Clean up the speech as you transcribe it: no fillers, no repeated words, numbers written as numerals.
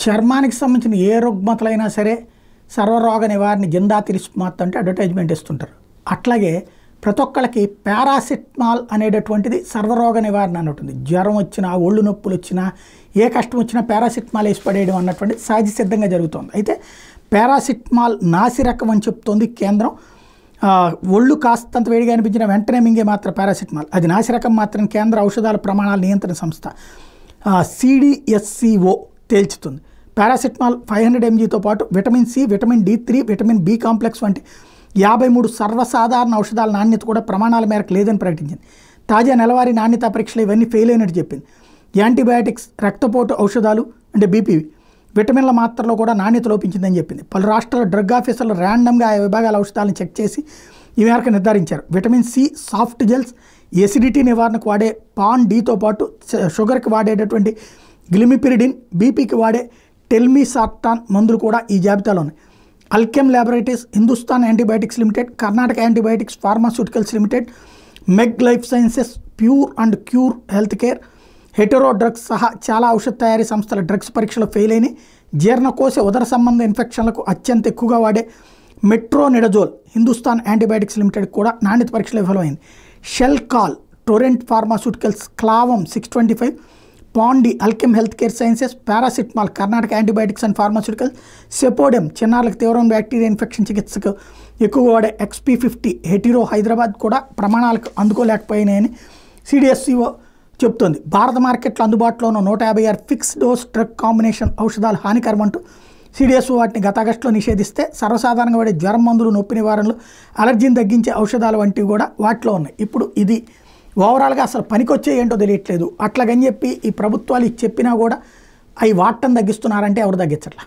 చర్మానికి సంబంధించిన ఏ రుగ్మతలైనా సరే సర్వరోగ నివారణ జిందా తిరిస్మాత్ అంటే అడ్వర్టైజ్మెంట్ ఇస్తుంటారు. అట్లాగే ప్రతి ఒక్కళ్ళకి పారాసిటమాల్ అనేటటువంటిది సర్వరోగ నివారణ అని ఉంటుంది. జ్వరం వచ్చినా, ఒళ్ళు నొప్పులు వచ్చినా, ఏ కష్టం వచ్చినా పారాసిటమాల్ వేసి పడేయడం అన్నటువంటి సహజ సిద్ధంగా జరుగుతుంది. అయితే పారాసిటమాల్ నాసిరకం అని చెప్తోంది కేంద్రం. ఒళ్ళు కాస్తంత వేడిగా అనిపించిన వెంటనే మింగే మాత్రం పారాసిటమాల్ అది నాసిరకం మాత్రం కేంద్ర ఔషధాల ప్రమాణాల నియంత్రణ సంస్థ CDSCO తేల్చుతుంది. పారాసిటమాల్ 500 mgతో పాటు vitamin C, vitamin D3, vitamin B complex వంటి 53 సర్వసాధారణ ఔషధాల నాణ్యత కూడా ప్రమాణాల మేరకు లేదని ప్రకటించింది. తాజా నెలవారీ నాణ్యతా పరీక్షలు ఇవన్నీ ఫెయిల్ అయినట్టు చెప్పింది. యాంటీబయాటిక్స్, రక్తపోటు ఔషధాలు అంటే బీపీవి, విటమిన్ల మాత్రలో కూడా నాణ్యత లోపించిందని చెప్పింది. పలు రాష్ట్రాల డ్రగ్ ఆఫీసర్లు ర్యాండమ్గా ఆయా విభాగాల ఔషధాలను చెక్ చేసి ఈ మేరకు నిర్ధారించారు. Vitamin C, soft gels, acidity నివారణకు వాడే పాన్ డీతో పాటు షుగర్కి వాడేటటువంటి గ్లిమిపిరిడిన్, బీపీకి వాడే టెల్మిసార్టాన్ మందులు కూడా ఈ జాబితాలో ఉన్నాయి. Alkem laboratories, Hindustan antibiotics limited, Karnataka antibiotics pharmaceuticals limited, మెగ్ life sciences, pure and cure health care, hetero drugs సహా చాలా ఔషధ తయారీ సంస్థల డ్రగ్స్ పరీక్షలు ఫెయిల్ అయినాయి. జీర్ణకోశ, ఉదర సంబంధ ఇన్ఫెక్షన్లకు అత్యంత ఎక్కువగా వాడే మెట్రోనిడజోల్, హిందుస్థాన్ యాంటీబయాటిక్స్ లిమిటెడ్ కూడా నాణ్యత పరీక్షలు విఫలమైంది. షెల్కాల్, టొరెంట్ ఫార్మాస్యూటికల్స్, క్లావం 625, పాండి, Alkem health care sciences, paracetamol, Karnataka antibiotics and pharmaceuticals, Cepodem, చిన్నారులకు తీవ్రమైన బ్యాక్టీరియా ఇన్ఫెక్షన్ చికిత్సకు ఎక్కువగా వాడే XP50, హెటిరో హైదరాబాద్ కూడా ప్రమాణాలకు అందుకోలేకపోయినాయని CDSCO చెప్తోంది. భారత మార్కెట్లో అందుబాటులో ఉన్న 156 ఫిక్స్ డోస్ డ్రగ్ కాంబినేషన్ ఔషధాలు హానికరం అంటూ CDSCO వాటిని గత ఆగస్టులో నిషేధిస్తే సాధారణంగా వాడే జ్వరం మందులు, నొప్పి నివారణలు, అలర్జీని తగ్గించే ఔషధాలు వంటివి కూడా వాటిలో ఉన్నాయి. ఇప్పుడు ఇది ఓవరాల్గా అసలు పనికొచ్చే ఏంటో తెలియట్లేదు. అట్లాగని చెప్పి ఈ ప్రభుత్వాలు చెప్పినా కూడా అవి వాడటం తగ్గిస్తున్నారంటే ఎవరు తగ్గించట్లా.